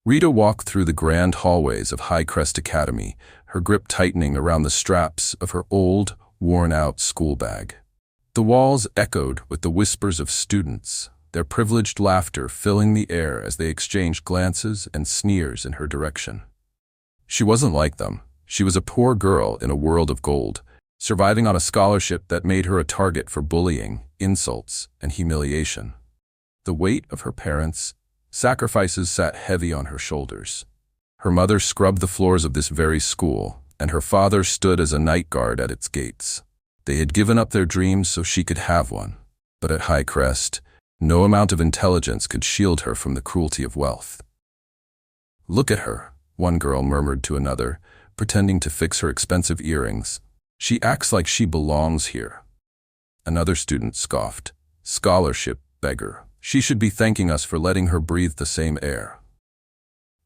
Rita walked through the grand hallways of High Crest Academy, her grip tightening around the straps of her old, worn-out school bag. The walls echoed with the whispers of students, their privileged laughter filling the air as they exchanged glances and sneers in her direction. She wasn't like them. She was a poor girl in a world of gold, surviving on a scholarship that made her a target for bullying, insults, and humiliation. The weight of her parents' sacrifices sat heavy on her shoulders. Her mother scrubbed the floors of this very school, and her father stood as a night guard at its gates. They had given up their dreams so she could have one. But at High Crest, no amount of intelligence could shield her from the cruelty of wealth. "Look at her," one girl murmured to another, pretending to fix her expensive earrings. "She acts like she belongs here." Another student scoffed. "Scholarship beggar. She should be thanking us for letting her breathe the same air."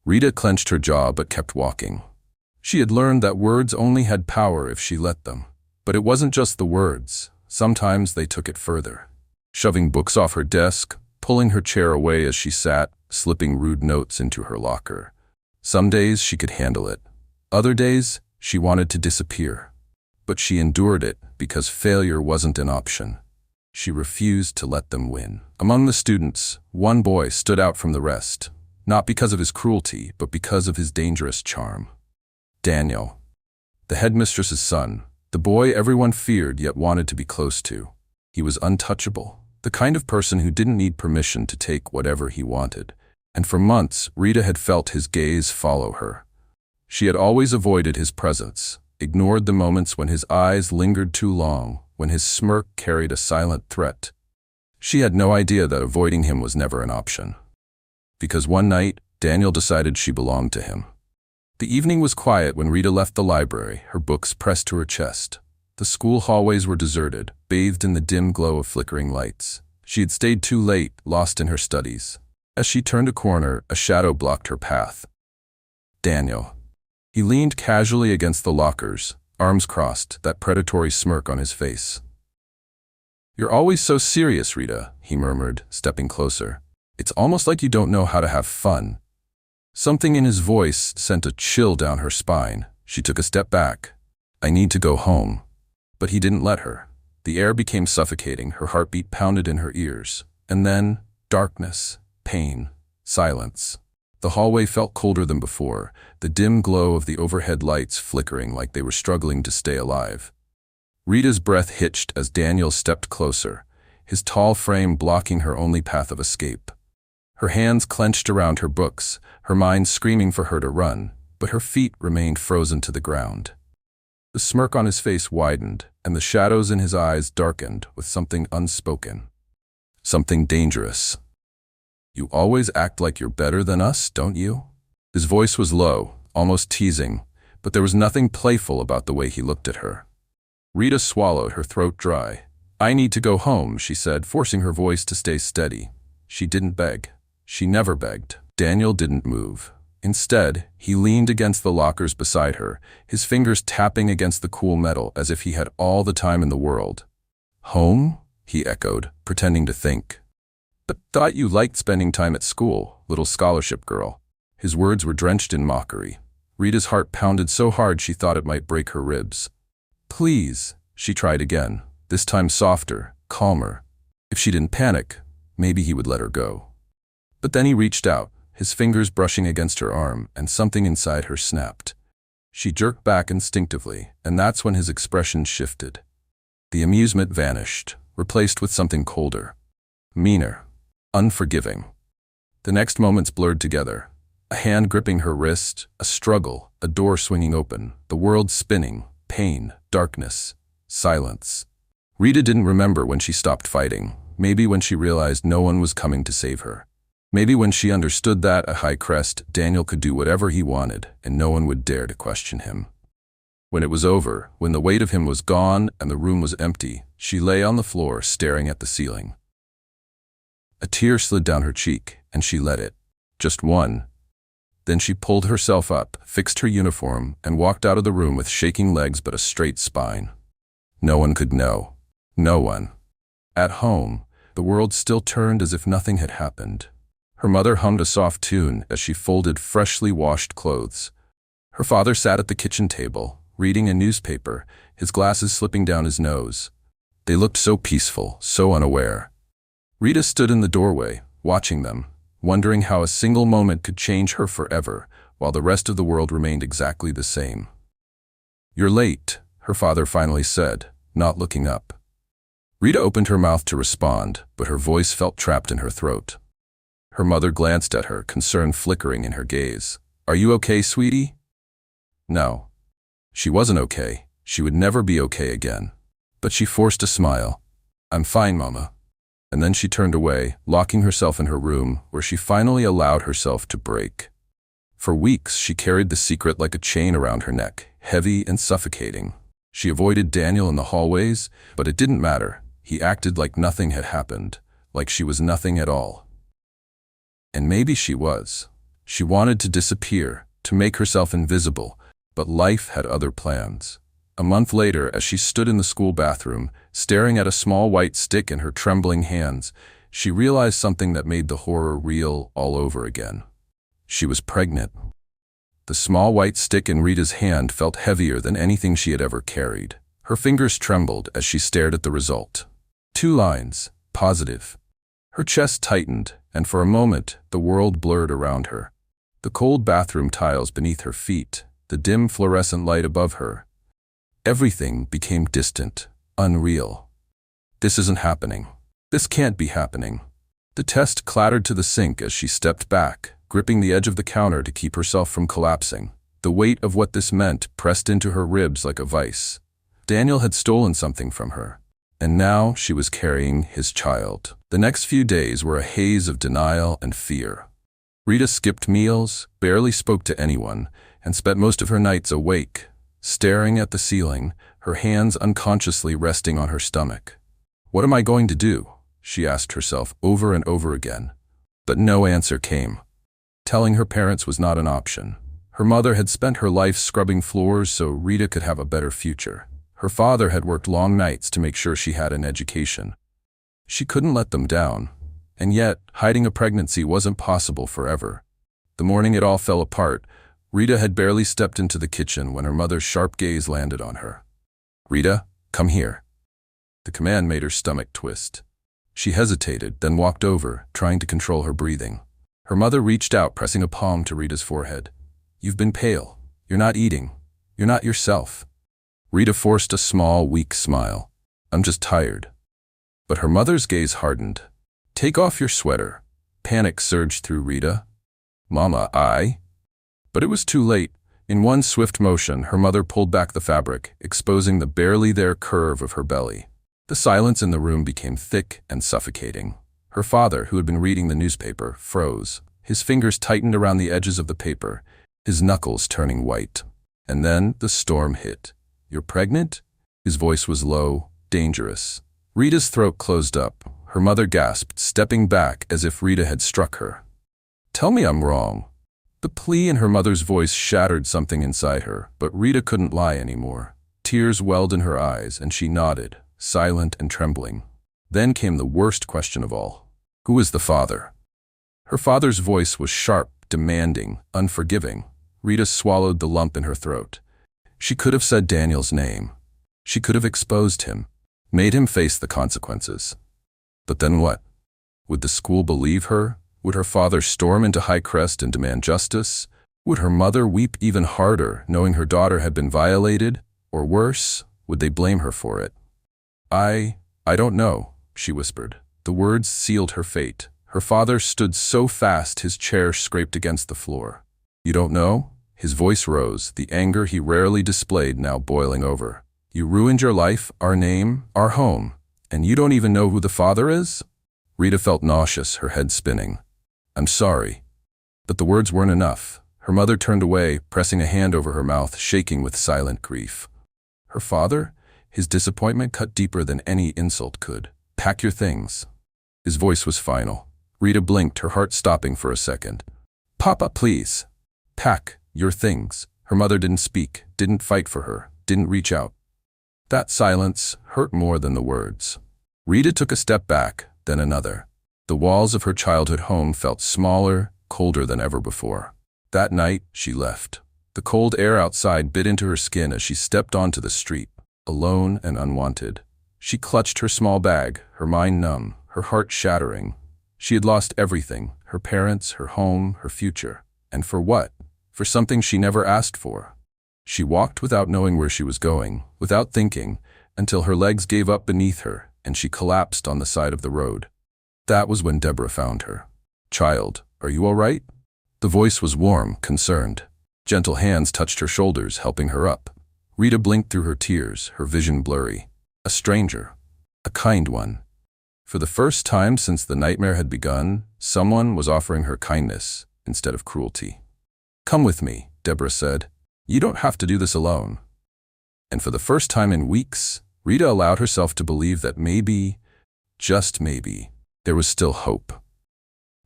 Rita clenched her jaw but kept walking. She had learned that words only had power if she let them. But it wasn't just the words. Sometimes they took it further. Shoving books off her desk, pulling her chair away as she sat, slipping rude notes into her locker. Some days she could handle it. Other days, she wanted to disappear. But she endured it because failure wasn't an option. She refused to let them win. Among the students, one boy stood out from the rest, not because of his cruelty, but because of his dangerous charm. Daniel, the headmistress's son, the boy everyone feared yet wanted to be close to. He was untouchable, the kind of person who didn't need permission to take whatever he wanted. And for months, Rita had felt his gaze follow her. She had always avoided his presence, ignored the moments when his eyes lingered too long, when his smirk carried a silent threat. She had no idea that avoiding him was never an option. Because one night, Daniel decided she belonged to him. The evening was quiet when Rita left the library, her books pressed to her chest. The school hallways were deserted, bathed in the dim glow of flickering lights. She had stayed too late, lost in her studies. As she turned a corner, a shadow blocked her path. Daniel. He leaned casually against the lockers, arms crossed, that predatory smirk on his face. "You're always so serious, Rita," he murmured, stepping closer. "It's almost like you don't know how to have fun." Something in his voice sent a chill down her spine. She took a step back. "I need to go home." But he didn't let her. The air became suffocating, her heartbeat pounded in her ears. And then, darkness, pain, silence. The hallway felt colder than before, the dim glow of the overhead lights flickering like they were struggling to stay alive. Rita's breath hitched as Daniel stepped closer, his tall frame blocking her only path of escape. Her hands clenched around her books, her mind screaming for her to run, but her feet remained frozen to the ground. The smirk on his face widened, and the shadows in his eyes darkened with something unspoken. Something dangerous. "You always act like you're better than us, don't you?" His voice was low, almost teasing, but there was nothing playful about the way he looked at her. Rita swallowed, her throat dry. "I need to go home," she said, forcing her voice to stay steady. She didn't beg. She never begged. Daniel didn't move. Instead, he leaned against the lockers beside her, his fingers tapping against the cool metal as if he had all the time in the world. "Home?" he echoed, pretending to think. "But thought you liked spending time at school, little scholarship girl." His words were drenched in mockery. Rita's heart pounded so hard she thought it might break her ribs. "Please," she tried again, this time softer, calmer. If she didn't panic, maybe he would let her go. But then he reached out, his fingers brushing against her arm, and something inside her snapped. She jerked back instinctively, and that's when his expression shifted. The amusement vanished, replaced with something colder, meaner, unforgiving. The next moments blurred together. A hand gripping her wrist, a struggle, a door swinging open, the world spinning, pain, darkness, silence. Rita didn't remember when she stopped fighting, maybe when she realized no one was coming to save her. Maybe when she understood that at High Crest, Daniel could do whatever he wanted and no one would dare to question him. When it was over, when the weight of him was gone and the room was empty, she lay on the floor staring at the ceiling. A tear slid down her cheek, and she let it. Just one. Then she pulled herself up, fixed her uniform, and walked out of the room with shaking legs but a straight spine. No one could know. No one. At home, the world still turned as if nothing had happened. Her mother hummed a soft tune as she folded freshly washed clothes. Her father sat at the kitchen table, reading a newspaper, his glasses slipping down his nose. They looked so peaceful, so unaware. Rita stood in the doorway, watching them, wondering how a single moment could change her forever, while the rest of the world remained exactly the same. "You're late," her father finally said, not looking up. Rita opened her mouth to respond, but her voice felt trapped in her throat. Her mother glanced at her, concern flickering in her gaze. "Are you okay, sweetie?" No. She wasn't okay. She would never be okay again. But she forced a smile. "I'm fine, Mama." And then she turned away, locking herself in her room, where she finally allowed herself to break. For weeks, she carried the secret like a chain around her neck, heavy and suffocating. She avoided Daniel in the hallways, but it didn't matter. He acted like nothing had happened, like she was nothing at all. And maybe she was. She wanted to disappear, to make herself invisible, but life had other plans. A month later, as she stood in the school bathroom, staring at a small white stick in her trembling hands, she realized something that made the horror real all over again. She was pregnant. The small white stick in Rita's hand felt heavier than anything she had ever carried. Her fingers trembled as she stared at the result. 2 lines, positive. Her chest tightened, and for a moment, the world blurred around her. The cold bathroom tiles beneath her feet, the dim fluorescent light above her. Everything became distant, unreal. This isn't happening. This can't be happening. The test clattered to the sink as she stepped back, gripping the edge of the counter to keep herself from collapsing. The weight of what this meant pressed into her ribs like a vice. Daniel had stolen something from her, and now she was carrying his child. The next few days were a haze of denial and fear. Rita skipped meals, barely spoke to anyone, and spent most of her nights awake, staring at the ceiling, her hands unconsciously resting on her stomach. "What am I going to do?" she asked herself over and over again. But no answer came. Telling her parents was not an option. Her mother had spent her life scrubbing floors so Rita could have a better future. Her father had worked long nights to make sure she had an education. She couldn't let them down. And yet, hiding a pregnancy wasn't possible forever. The morning it all fell apart, Rita had barely stepped into the kitchen when her mother's sharp gaze landed on her. "Rita, come here." The command made her stomach twist. She hesitated, then walked over, trying to control her breathing. Her mother reached out, pressing a palm to Rita's forehead. "You've been pale. You're not eating. You're not yourself." Rita forced a small, weak smile. "I'm just tired." But her mother's gaze hardened. "Take off your sweater." Panic surged through Rita. "Mama, But it was too late. In one swift motion, her mother pulled back the fabric, exposing the barely there curve of her belly. The silence in the room became thick and suffocating. Her father, who had been reading the newspaper, froze. His fingers tightened around the edges of the paper, his knuckles turning white. And then the storm hit. "You're pregnant?" His voice was low, dangerous. Rita's throat closed up. Her mother gasped, stepping back as if Rita had struck her. "Tell me I'm wrong." The plea in her mother's voice shattered something inside her, but Rita couldn't lie anymore. Tears welled in her eyes, and she nodded, silent and trembling. Then came the worst question of all. Who is the father? Her father's voice was sharp, demanding, unforgiving. Rita swallowed the lump in her throat. She could have said Daniel's name. She could have exposed him, made him face the consequences. But then what? Would the school believe her? Would her father storm into Highcrest and demand justice? Would her mother weep even harder, knowing her daughter had been violated? Or worse, would they blame her for it? I don't know," she whispered. The words sealed her fate. Her father stood so fast his chair scraped against the floor. "You don't know?" His voice rose, the anger he rarely displayed now boiling over. "You ruined your life, our name, our home, and you don't even know who the father is?" Rita felt nauseous, her head spinning. "I'm sorry." But the words weren't enough. Her mother turned away, pressing a hand over her mouth, shaking with silent grief. Her father? His disappointment cut deeper than any insult could. "Pack your things." His voice was final. Rita blinked, her heart stopping for a second. "Papa, please. Pack your things." Her mother didn't speak, didn't fight for her, didn't reach out. That silence hurt more than the words. Rita took a step back, then another. The walls of her childhood home felt smaller, colder than ever before. That night, she left. The cold air outside bit into her skin as she stepped onto the street, alone and unwanted. She clutched her small bag, her mind numb, her heart shattering. She had lost everything, her parents, her home, her future. And for what? For something she never asked for. She walked without knowing where she was going, without thinking, until her legs gave up beneath her and she collapsed on the side of the road. That was when Deborah found her. "Child, are you all right?" The voice was warm, concerned. Gentle hands touched her shoulders, helping her up. Rita blinked through her tears, her vision blurry. A stranger. A kind one. For the first time since the nightmare had begun, someone was offering her kindness instead of cruelty. "Come with me," Deborah said. "You don't have to do this alone." And for the first time in weeks, Rita allowed herself to believe that maybe, just maybe, there was still hope.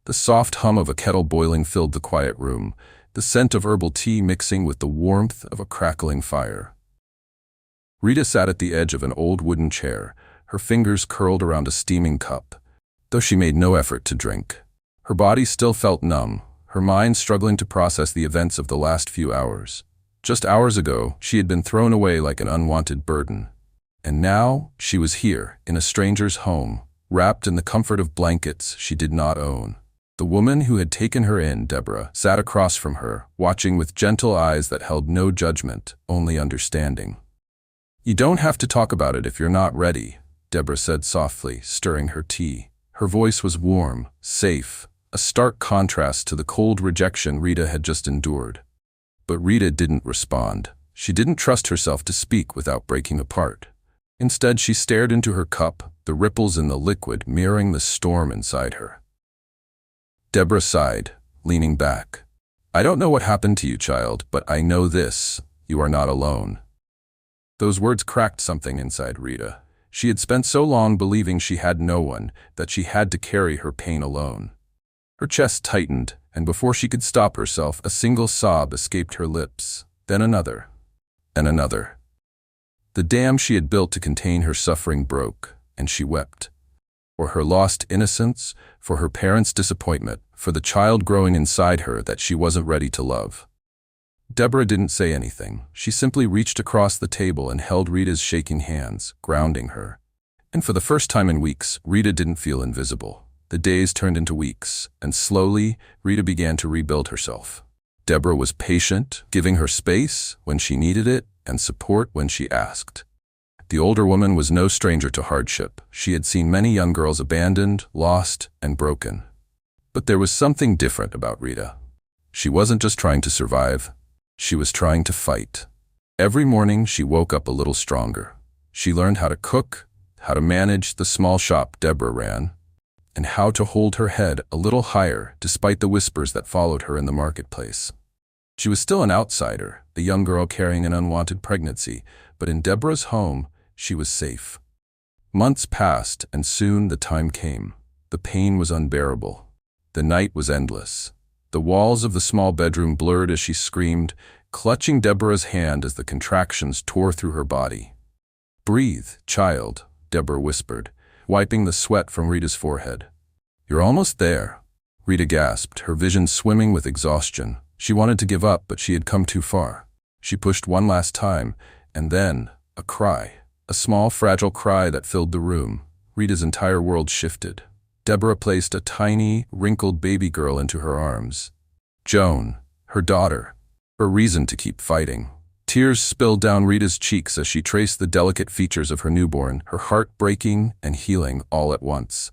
The soft hum of a kettle boiling filled the quiet room, the scent of herbal tea mixing with the warmth of a crackling fire. Rita sat at the edge of an old wooden chair, her fingers curled around a steaming cup, though she made no effort to drink. Her body still felt numb, her mind struggling to process the events of the last few hours. Just hours ago, she had been thrown away like an unwanted burden. And now, she was here, in a stranger's home, wrapped in the comfort of blankets she did not own. The woman who had taken her in, Deborah, sat across from her, watching with gentle eyes that held no judgment, only understanding. "You don't have to talk about it if you're not ready," Deborah said softly, stirring her tea. Her voice was warm, safe, a stark contrast to the cold rejection Rita had just endured. But Rita didn't respond. She didn't trust herself to speak without breaking apart. Instead, she stared into her cup, the ripples in the liquid mirroring the storm inside her. Deborah sighed, leaning back. "I don't know what happened to you, child, but I know this: you are not alone." Those words cracked something inside Rita. She had spent so long believing she had no one, that she had to carry her pain alone. Her chest tightened, and before she could stop herself, a single sob escaped her lips, then another, and another. The dam she had built to contain her suffering broke, and she wept. For her lost innocence, for her parents' disappointment, for the child growing inside her that she wasn't ready to love. Deborah didn't say anything. She simply reached across the table and held Rita's shaking hands, grounding her. And for the first time in weeks, Rita didn't feel invisible. The days turned into weeks, and slowly, Rita began to rebuild herself. Deborah was patient, giving her space when she needed it and support when she asked. The older woman was no stranger to hardship. She had seen many young girls abandoned, lost, and broken. But there was something different about Rita. She wasn't just trying to survive. She was trying to fight. Every morning, she woke up a little stronger. She learned how to cook, how to manage the small shop Deborah ran, and how to hold her head a little higher despite the whispers that followed her in the marketplace. She was still an outsider, a young girl carrying an unwanted pregnancy, but in Deborah's home, she was safe. Months passed, and soon the time came. The pain was unbearable. The night was endless. The walls of the small bedroom blurred as she screamed, clutching Deborah's hand as the contractions tore through her body. "Breathe, child," Deborah whispered, wiping the sweat from Rita's forehead. "You're almost there," Rita gasped, her vision swimming with exhaustion. She wanted to give up, but she had come too far. She pushed one last time, and then, a cry. A small, fragile cry that filled the room. Rita's entire world shifted. Deborah placed a tiny, wrinkled baby girl into her arms. Joan, her daughter, her reason to keep fighting. Tears spilled down Rita's cheeks as she traced the delicate features of her newborn, her heart breaking and healing all at once.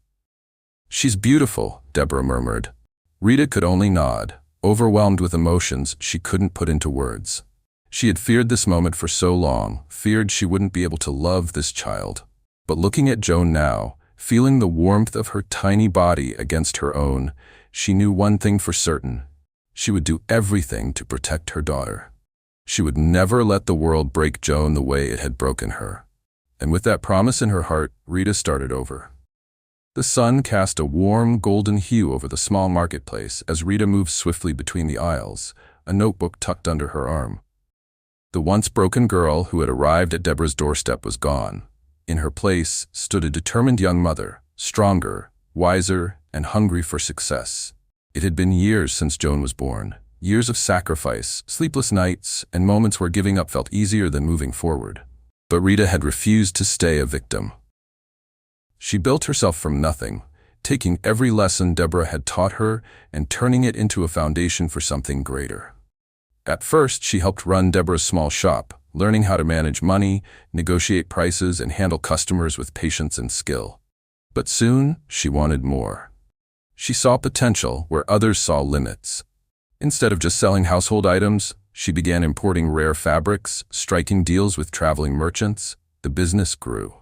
"She's beautiful," Deborah murmured. Rita could only nod, overwhelmed with emotions she couldn't put into words. She had feared this moment for so long, feared she wouldn't be able to love this child. But looking at Joan now, feeling the warmth of her tiny body against her own, she knew one thing for certain. She would do everything to protect her daughter. She would never let the world break Joan the way it had broken her. And with that promise in her heart, Rita started over. The sun cast a warm, golden hue over the small marketplace as Rita moved swiftly between the aisles, a notebook tucked under her arm. The once broken girl who had arrived at Deborah's doorstep was gone. In her place stood a determined young mother, stronger, wiser, and hungry for success. It had been years since Joan was born, years of sacrifice, sleepless nights, and moments where giving up felt easier than moving forward. But Rita had refused to stay a victim. She built herself from nothing, taking every lesson Deborah had taught her and turning it into a foundation for something greater. At first, she helped run Deborah's small shop, learning how to manage money, negotiate prices, and handle customers with patience and skill. But soon, she wanted more. She saw potential where others saw limits. Instead of just selling household items, she began importing rare fabrics, striking deals with traveling merchants. The business grew.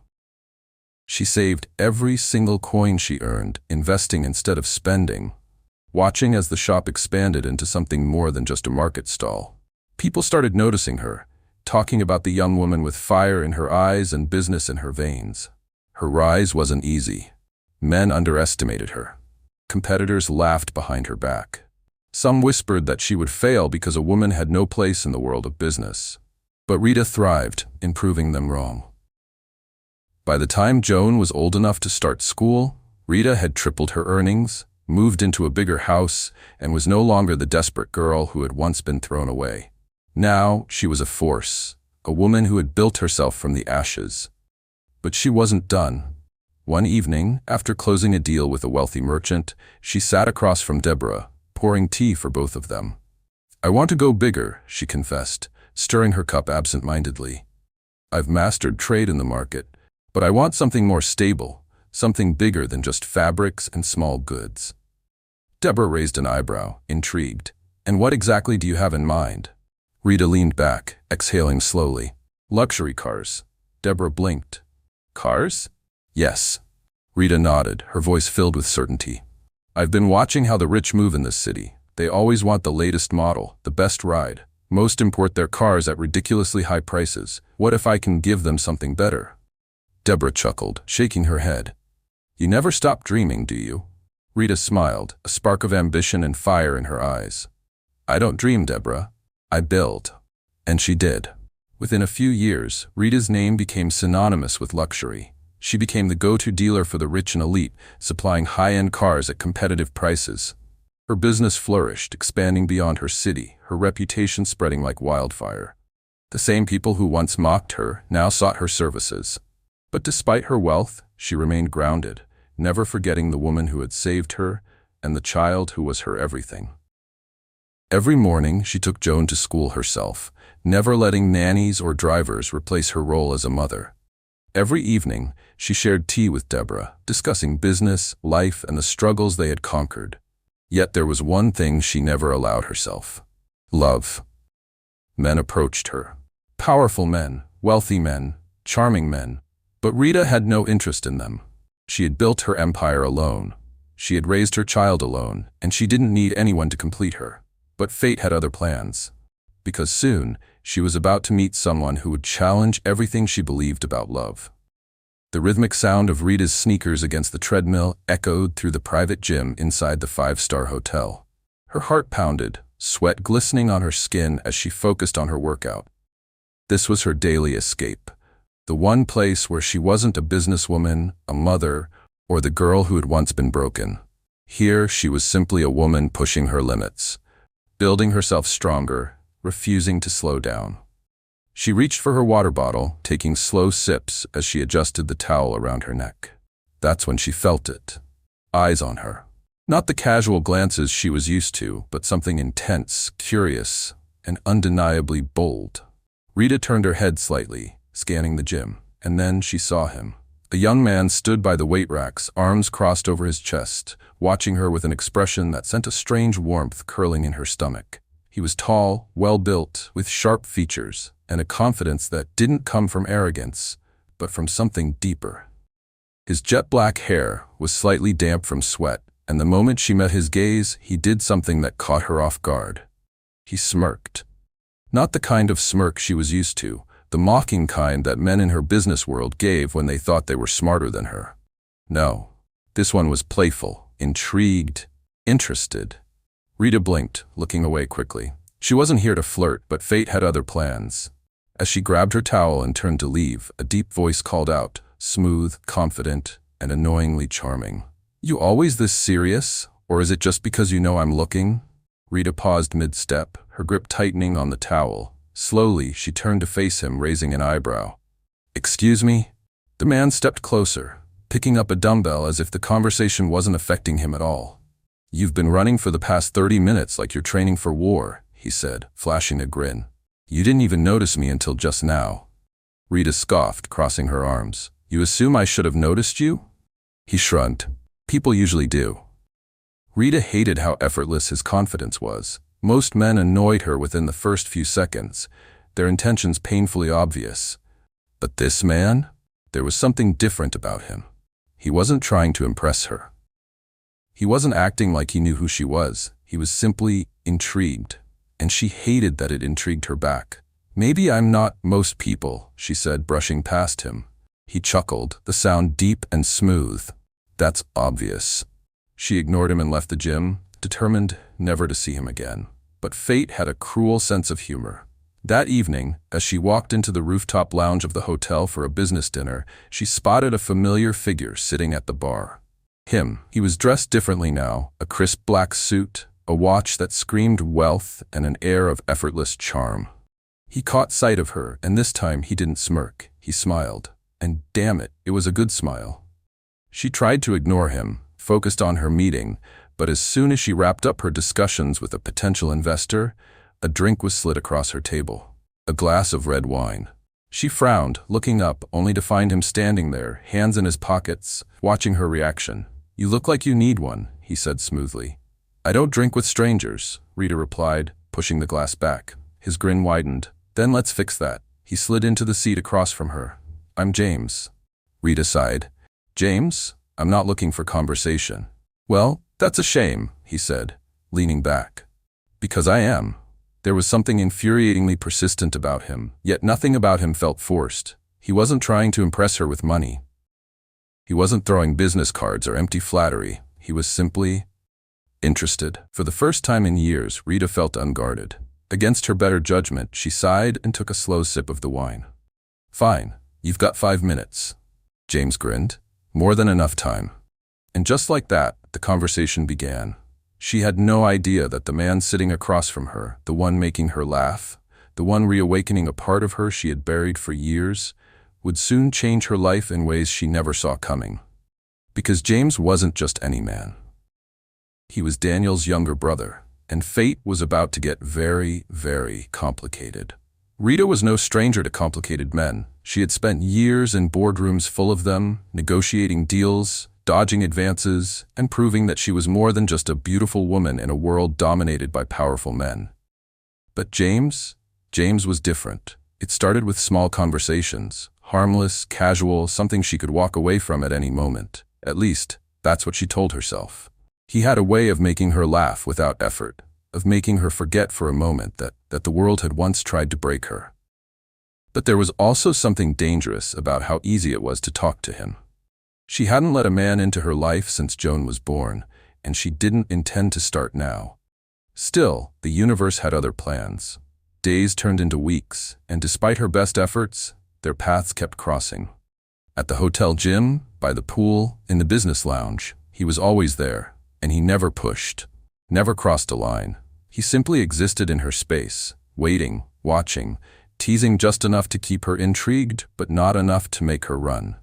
She saved every single coin she earned, investing instead of spending, watching as the shop expanded into something more than just a market stall. People started noticing her, talking about the young woman with fire in her eyes and business in her veins. Her rise wasn't easy. Men underestimated her. Competitors laughed behind her back. Some whispered that she would fail because a woman had no place in the world of business. But Rita thrived in proving them wrong. By the time Joan was old enough to start school, Rita had tripled her earnings, moved into a bigger house, and was no longer the desperate girl who had once been thrown away. Now she was a force, a woman who had built herself from the ashes. But she wasn't done. One evening, after closing a deal with a wealthy merchant, she sat across from Deborah, pouring tea for both of them. "I want to go bigger," she confessed, stirring her cup absent-mindedly. "I've mastered trade in the market, but I want something more stable, something bigger than just fabrics and small goods." Deborah raised an eyebrow, intrigued. "And what exactly do you have in mind?" Rita leaned back, exhaling slowly. "Luxury cars." Deborah blinked. "Cars?" "Yes." Rita nodded, her voice filled with certainty. "I've been watching how the rich move in this city. They always want the latest model, the best ride. Most import their cars at ridiculously high prices. What if I can give them something better?" Deborah chuckled, shaking her head. "You never stop dreaming, do you?" Rita smiled, a spark of ambition and fire in her eyes. "I don't dream, Deborah. I build." And she did. Within a few years, Rita's name became synonymous with luxury. She became the go-to dealer for the rich and elite, supplying high-end cars at competitive prices. Her business flourished, expanding beyond her city, her reputation spreading like wildfire. The same people who once mocked her now sought her services. But despite her wealth, she remained grounded, never forgetting the woman who had saved her and the child who was her everything. Every morning, she took Joan to school herself, never letting nannies or drivers replace her role as a mother. Every evening, she shared tea with Deborah, discussing business, life, and the struggles they had conquered. Yet there was one thing she never allowed herself: love. Men approached her. Powerful men, wealthy men, charming men. But Rita had no interest in them. She had built her empire alone. She had raised her child alone, and she didn't need anyone to complete her. But fate had other plans. Because soon, she was about to meet someone who would challenge everything she believed about love. The rhythmic sound of Rita's sneakers against the treadmill echoed through the private gym inside the five-star hotel. Her heart pounded, sweat glistening on her skin as she focused on her workout. This was her daily escape. The one place where she wasn't a businesswoman, a mother, or the girl who had once been broken. Here, she was simply a woman pushing her limits, building herself stronger, refusing to slow down. She reached for her water bottle, taking slow sips as she adjusted the towel around her neck. That's when she felt it. Eyes on her. Not the casual glances she was used to, but something intense, curious, and undeniably bold. Rita turned her head slightly, scanning the gym, and then she saw him. A young man stood by the weight racks, arms crossed over his chest, watching her with an expression that sent a strange warmth curling in her stomach. He was tall, well-built, with sharp features, and a confidence that didn't come from arrogance, but from something deeper. His jet-black hair was slightly damp from sweat, and the moment she met his gaze, he did something that caught her off guard. He smirked. Not the kind of smirk she was used to, the mocking kind that men in her business world gave when they thought they were smarter than her. No, this one was playful, intrigued, interested. Rita blinked, looking away quickly. She wasn't here to flirt, but fate had other plans. As she grabbed her towel and turned to leave, a deep voice called out, smooth, confident, and annoyingly charming. You always this serious, or is it just because you know I'm looking? Rita paused mid-step, her grip tightening on the towel. Slowly, she turned to face him, raising an eyebrow. Excuse me? The man stepped closer, picking up a dumbbell as if the conversation wasn't affecting him at all. You've been running for the past 30 minutes like you're training for war, he said, flashing a grin. You didn't even notice me until just now. Rita scoffed, crossing her arms. You assume I should have noticed you? He shrugged. People usually do. Rita hated how effortless his confidence was. Most men annoyed her within the first few seconds, their intentions painfully obvious. But this man? There was something different about him. He wasn't trying to impress her. He wasn't acting like he knew who she was. He was simply intrigued, and she hated that it intrigued her back. Maybe I'm not most people, she said, brushing past him. He chuckled, the sound deep and smooth. That's obvious. She ignored him and left the gym, determined never to see him again. But fate had a cruel sense of humor. That evening, as she walked into the rooftop lounge of the hotel for a business dinner, she spotted a familiar figure sitting at the bar. Him. He was dressed differently now, a crisp black suit, a watch that screamed wealth, and an air of effortless charm. He caught sight of her, and this time he didn't smirk. He smiled. And damn it, it was a good smile. She tried to ignore him, focused on her meeting, but as soon as she wrapped up her discussions with a potential investor, a drink was slid across her table. A glass of red wine. She frowned, looking up, only to find him standing there, hands in his pockets, watching her reaction. You look like you need one, he said smoothly. I don't drink with strangers, Rita replied, pushing the glass back. His grin widened. Then let's fix that. He slid into the seat across from her. I'm James. Rita sighed. James? I'm not looking for conversation. Well, that's a shame, he said, leaning back. Because I am. There was something infuriatingly persistent about him, yet nothing about him felt forced. He wasn't trying to impress her with money. He wasn't throwing business cards or empty flattery. He was simply interested. For the first time in years, Rita felt unguarded. Against her better judgment, she sighed and took a slow sip of the wine. Fine, you've got 5 minutes. James grinned. More than enough time. And just like that, the conversation began. She had no idea that the man sitting across from her, the one making her laugh, the one reawakening a part of her she had buried for years, would soon change her life in ways she never saw coming. Because James wasn't just any man. He was Daniel's younger brother, and fate was about to get very, very complicated. Rita was no stranger to complicated men. She had spent years in boardrooms full of them, negotiating deals, dodging advances, and proving that she was more than just a beautiful woman in a world dominated by powerful men. But James was different. It started with small conversations, harmless, casual, something she could walk away from at any moment. At least, that's what she told herself. He had a way of making her laugh without effort, of making her forget for a moment that the world had once tried to break her. But there was also something dangerous about how easy it was to talk to him. She hadn't let a man into her life since Joan was born, and she didn't intend to start now. Still, the universe had other plans. Days turned into weeks, and despite her best efforts, their paths kept crossing. At the hotel gym, by the pool, in the business lounge, he was always there, and he never pushed, never crossed a line. He simply existed in her space, waiting, watching, teasing just enough to keep her intrigued, but not enough to make her run.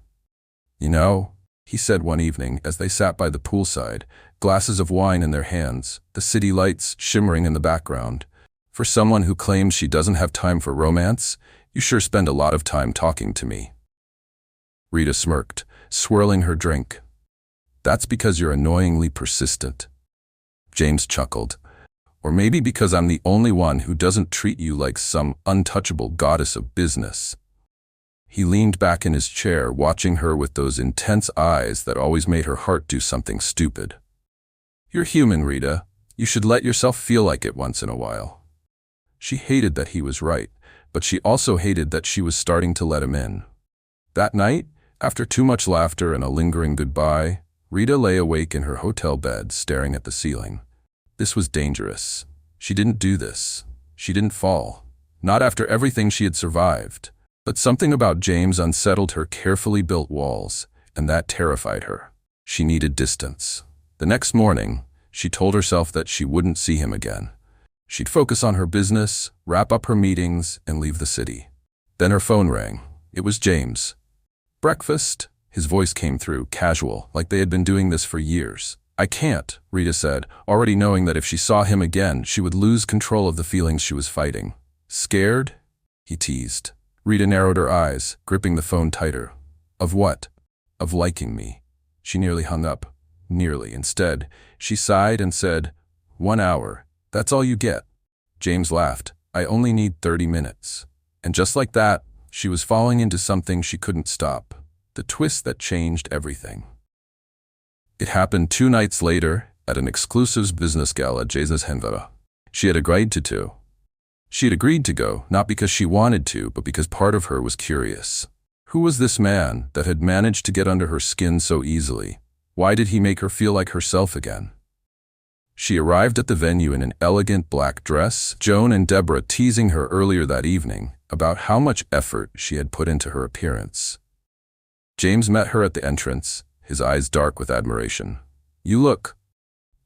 You know, he said one evening as they sat by the poolside, glasses of wine in their hands, the city lights shimmering in the background. For someone who claims she doesn't have time for romance, you sure spend a lot of time talking to me. Rita smirked, swirling her drink. That's because you're annoyingly persistent. James chuckled. Or maybe because I'm the only one who doesn't treat you like some untouchable goddess of business. He leaned back in his chair, watching her with those intense eyes that always made her heart do something stupid. You're human, Rita. You should let yourself feel like it once in a while. She hated that he was right, but she also hated that she was starting to let him in. That night, after too much laughter and a lingering goodbye, Rita lay awake in her hotel bed, staring at the ceiling. This was dangerous. She didn't do this. She didn't fall. Not after everything she had survived. But something about James unsettled her carefully built walls, and that terrified her. She needed distance. The next morning, she told herself that she wouldn't see him again. She'd focus on her business, wrap up her meetings, and leave the city. Then her phone rang. It was James. "Breakfast?" His voice came through, casual, like they had been doing this for years. "I can't," Rita said, already knowing that if she saw him again, she would lose control of the feelings she was fighting. "Scared?" he teased. Rita narrowed her eyes, gripping the phone tighter. "Of what?" "Of liking me." She nearly hung up. Nearly. Instead, she sighed and said, "1 hour. That's all you get." James laughed. "I only need 30 minutes. And just like that, she was falling into something she couldn't stop. The twist that changed everything. It happened 2 nights later at an exclusive business gala Jesus Henvera. She had agreed to. She had agreed to go, not because she wanted to, but because part of her was curious. Who was this man that had managed to get under her skin so easily? Why did he make her feel like herself again? She arrived at the venue in an elegant black dress, Joan and Deborah teasing her earlier that evening about how much effort she had put into her appearance. James met her at the entrance, his eyes dark with admiration. "You look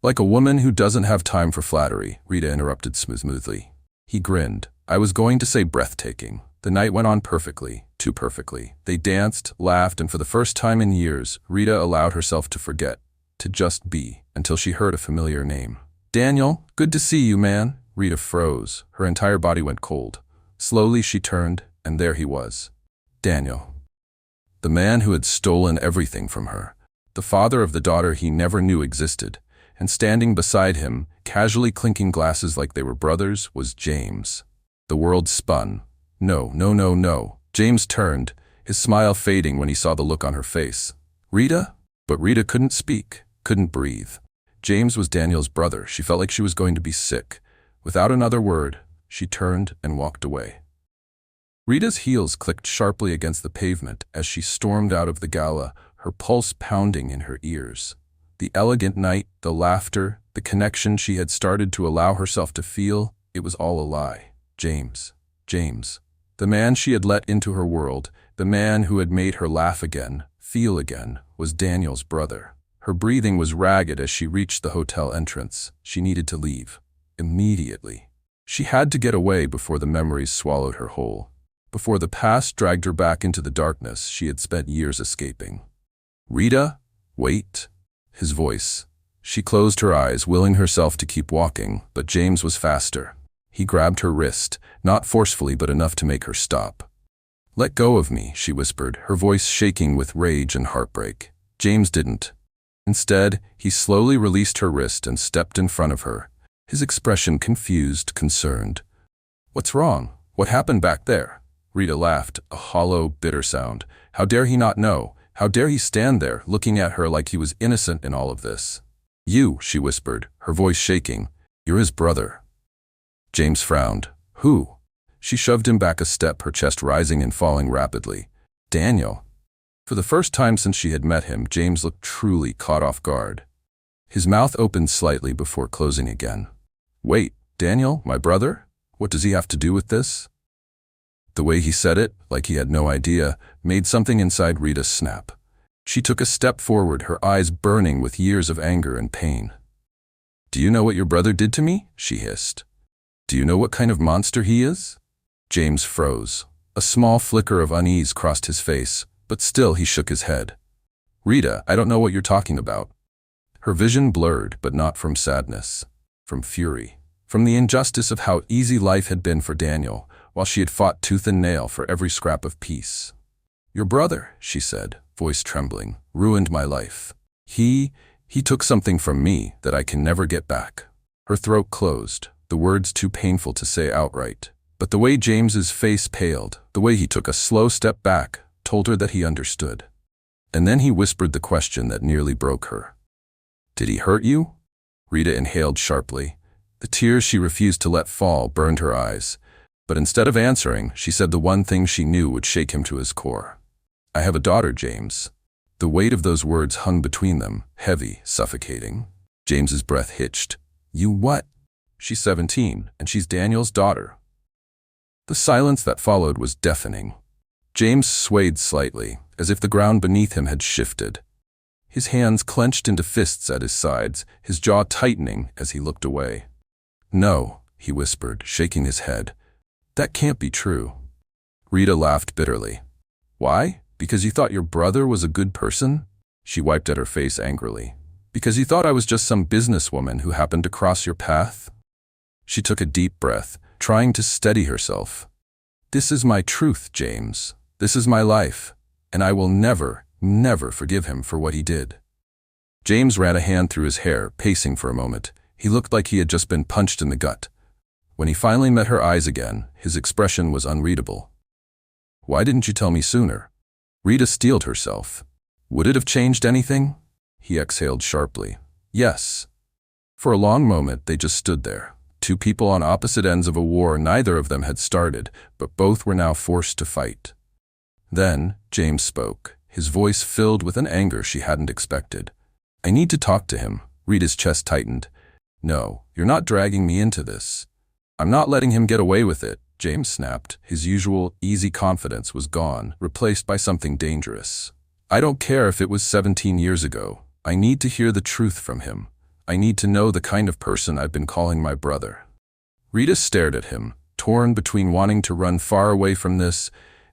like a woman who doesn't have time for flattery," Rita interrupted smoothly. He grinned. "I was going to say breathtaking." The night went on perfectly, too perfectly. They danced, laughed, and for the first time in years, Rita allowed herself to forget, to just be, until she heard a familiar name. "Daniel, good to see you, man." Rita froze. Her entire body went cold. Slowly she turned, and there he was. Daniel. The man who had stolen everything from her. The father of the daughter he never knew existed. And standing beside him, casually clinking glasses like they were brothers, was James. The world spun. No. James turned, his smile fading when he saw the look on her face. "Rita?" But Rita couldn't speak, couldn't breathe. James was Daniel's brother. She felt like she was going to be sick. Without another word, she turned and walked away. Rita's heels clicked sharply against the pavement as she stormed out of the gala, her pulse pounding in her ears. The elegant night, the laughter, the connection she had started to allow herself to feel, it was all a lie. James. The man she had let into her world, the man who had made her laugh again, feel again, was Daniel's brother. Her breathing was ragged as she reached the hotel entrance. She needed to leave. Immediately. She had to get away before the memories swallowed her whole. Before the past dragged her back into the darkness she had spent years escaping. "Rita? Wait." His voice. She closed her eyes, willing herself to keep walking, but James was faster. He grabbed her wrist, not forcefully but enough to make her stop. "Let go of me," she whispered, her voice shaking with rage and heartbreak. James didn't. Instead, he slowly released her wrist and stepped in front of her, his expression confused, concerned. "What's wrong? What happened back there?" Rita laughed, a hollow, bitter sound. How dare he not know? How dare he stand there, looking at her like he was innocent in all of this? "You," she whispered, her voice shaking. "You're his brother." James frowned. "Who?" She shoved him back a step, her chest rising and falling rapidly. "Daniel." For the first time since she had met him, James looked truly caught off guard. His mouth opened slightly before closing again. "Wait, Daniel, my brother? What does he have to do with this?" The way he said it, like he had no idea, made something inside Rita snap. She took a step forward, her eyes burning with years of anger and pain. "Do you know what your brother did to me?" she hissed. "Do you know what kind of monster he is?" James froze. A small flicker of unease crossed his face, but still he shook his head. "Rita, I don't know what you're talking about." Her vision blurred, but not from sadness. From fury. From the injustice of how easy life had been for Daniel, while she had fought tooth and nail for every scrap of peace. "Your brother," she said, voice trembling, "ruined my life. He took something from me that I can never get back." Her throat closed, the words too painful to say outright. But the way James's face paled, the way he took a slow step back, told her that he understood. And then he whispered the question that nearly broke her. "Did he hurt you?" Rita inhaled sharply. The tears she refused to let fall burned her eyes. But instead of answering, she said the one thing she knew would shake him to his core. "I have a daughter, James." The weight of those words hung between them, heavy, suffocating. James's breath hitched. "You what?" "She's 17, and she's Daniel's daughter." The silence that followed was deafening. James swayed slightly, as if the ground beneath him had shifted. his hands clenched into fists at his sides, his jaw tightening as he looked away. "No," he whispered, shaking his head. "That can't be true." Rita laughed bitterly. "Why? Because you thought your brother was a good person?" She wiped at her face angrily. "Because you thought I was just some businesswoman who happened to cross your path?" She took a deep breath, trying to steady herself. "This is my truth, James. This is my life, and I will never, never forgive him for what he did." James ran a hand through his hair, pacing for a moment. He looked like he had just been punched in the gut. When he finally met her eyes again, his expression was unreadable. "Why didn't you tell me sooner?" Rita steeled herself. "Would it have changed anything?" He exhaled sharply. "Yes." For a long moment they just stood there. Two people on opposite ends of a war neither of them had started, but both were now forced to fight. Then James spoke, his voice filled with an anger she hadn't expected. "I need to talk to him." Rita's chest tightened. "No, you're not dragging me into this." "I'm not letting him get away with it," James snapped. His usual, easy confidence was gone, replaced by something dangerous. "I don't care if it was 17 years ago. I need to hear the truth from him. I need to know the kind of person I've been calling my brother." Rita stared at him, torn between wanting to run far away from this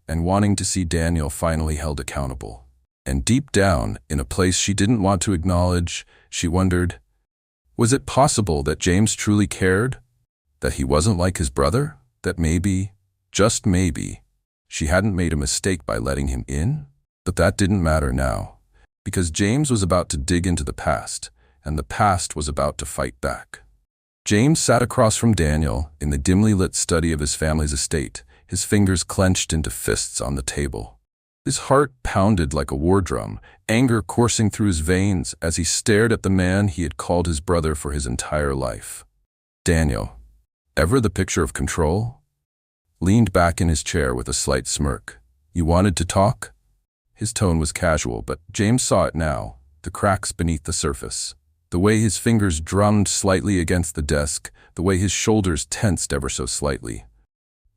and wanting to see Daniel finally held accountable. And deep down, in a place she didn't want to acknowledge, she wondered, was it possible that James truly cared? That he wasn't like his brother? That maybe, just maybe, she hadn't made a mistake by letting him in? But that didn't matter now, because James was about to dig into the past, and the past was about to fight back. James sat across from Daniel in the dimly lit study of his family's estate, his fingers clenched into fists on the table. His heart pounded like a war drum, anger coursing through his veins as he stared at the man he had called his brother for his entire life. Daniel, ever the picture of control, leaned back in his chair with a slight smirk. "You wanted to talk?" His tone was casual, but James saw it now, the cracks beneath the surface. The way his fingers drummed slightly against the desk, the way his shoulders tensed ever so slightly.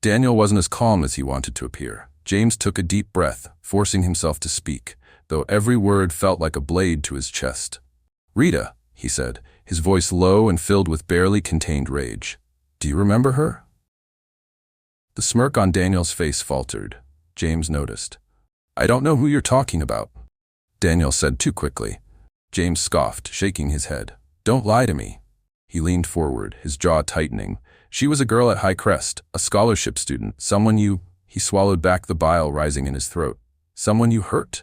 Daniel wasn't as calm as he wanted to appear. James took a deep breath, forcing himself to speak, though every word felt like a blade to his chest. "Rita," he said, his voice low and filled with barely contained rage. "Do you remember her?" The smirk on Daniel's face faltered. James noticed. "I don't know who you're talking about," Daniel said too quickly. James scoffed, shaking his head. "Don't lie to me." He leaned forward, his jaw tightening. "She was a girl at High Crest, a scholarship student, someone you—" He swallowed back the bile rising in his throat. "Someone you hurt?"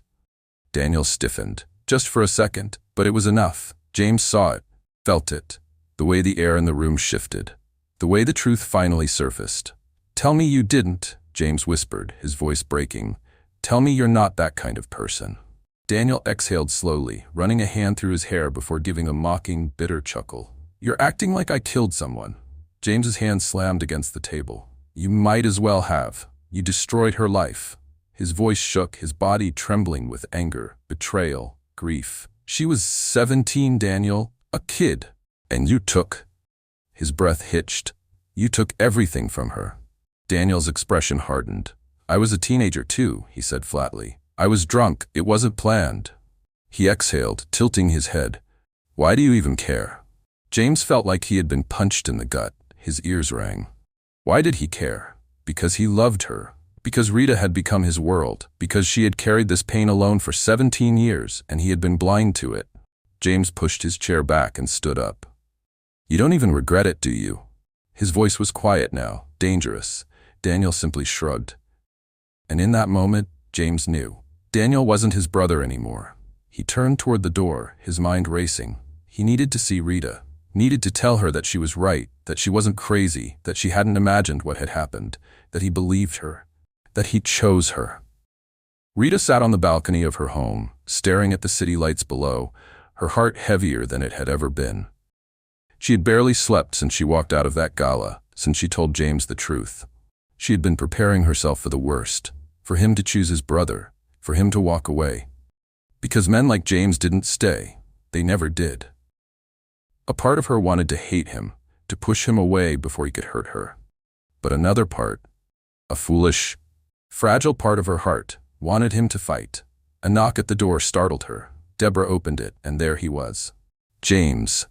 Daniel stiffened, just for a second, but it was enough. James saw it, felt it, the way the air in the room shifted, the way the truth finally surfaced. "Tell me you didn't," James whispered, his voice breaking. "Tell me you're not that kind of person." Daniel exhaled slowly, running a hand through his hair before giving a mocking, bitter chuckle. "You're acting like I killed someone." James's hand slammed against the table. "You might as well have. You destroyed her life." His voice shook, his body trembling with anger, betrayal, grief. "She was 17, Daniel, a kid. And you took—" His breath hitched. "You took everything from her." Daniel's expression hardened. "I was a teenager too," he said flatly. "I was drunk. It wasn't planned." He exhaled, tilting his head. "Why do you even care?" James felt like he had been punched in the gut. His ears rang. Why did he care? Because he loved her. Because Rita had become his world. Because she had carried this pain alone for 17 years, and he had been blind to it. James pushed his chair back and stood up. "You don't even regret it, do you?" His voice was quiet now, dangerous. Daniel simply shrugged. And in that moment, James knew. Daniel wasn't his brother anymore. He turned toward the door, his mind racing. He needed to see Rita, needed to tell her that she was right, that she wasn't crazy, that she hadn't imagined what had happened, that he believed her, that he chose her. Rita sat on the balcony of her home, staring at the city lights below, her heart heavier than it had ever been. She had barely slept since she walked out of that gala, since she told James the truth. She had been preparing herself for the worst, for him to choose his brother, for him to walk away. Because men like James didn't stay. They never did. A part of her wanted to hate him, to push him away before he could hurt her. But another part, a foolish, fragile part of her heart, wanted him to fight. A knock at the door startled her. Deborah opened it, and there he was. James.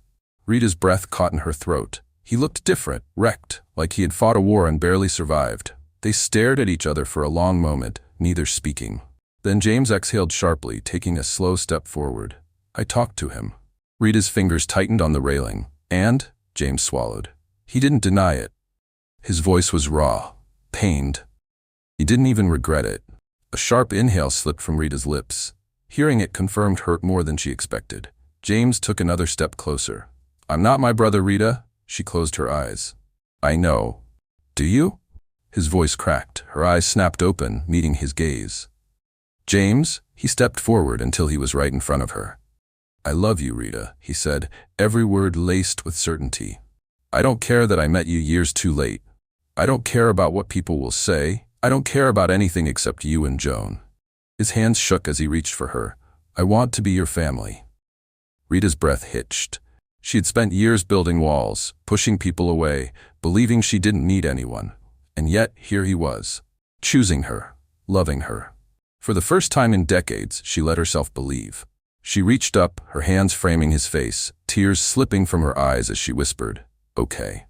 Rita's breath caught in her throat. He looked different, wrecked, like he had fought a war and barely survived. They stared at each other for a long moment, neither speaking. Then James exhaled sharply, taking a slow step forward. I talked to him. Rita's fingers tightened on the railing. And? James swallowed. He didn't deny it. His voice was raw, pained. He didn't even regret it. A sharp inhale slipped from Rita's lips. Hearing it confirmed hurt more than she expected. James took another step closer. I'm not my brother, Rita. She closed her eyes. I know. Do you? His voice cracked. Her eyes snapped open, meeting his gaze. James? He stepped forward until he was right in front of her. I love you, Rita, he said, every word laced with certainty. I don't care that I met you years too late. I don't care about what people will say. I don't care about anything except you and Joan. His hands shook as he reached for her. I want to be your family. Rita's breath hitched. She had spent years building walls, pushing people away, believing she didn't need anyone. And yet, here he was, choosing her, loving her. For the first time in decades, she let herself believe. She reached up, her hands framing his face, tears slipping from her eyes as she whispered, okay.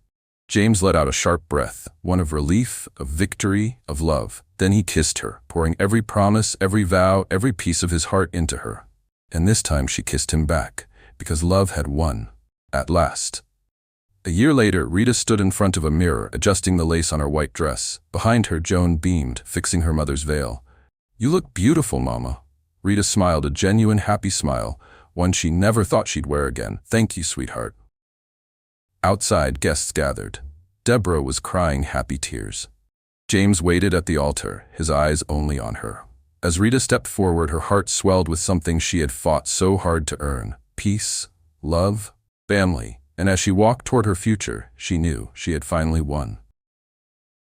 James let out a sharp breath, one of relief, of victory, of love. Then he kissed her, pouring every promise, every vow, every piece of his heart into her. And this time she kissed him back, because love had won. At last. A year later, Rita stood in front of a mirror, adjusting the lace on her white dress. Behind her, Joan beamed, fixing her mother's veil. You look beautiful, Mama. Rita smiled, a genuine, happy smile, one she never thought she'd wear again. Thank you, sweetheart. Outside, guests gathered. Deborah was crying happy tears. James waited at the altar, his eyes only on her. As Rita stepped forward, her heart swelled with something she had fought so hard to earn. Peace, love, family. And as she walked toward her future, she knew she had finally won.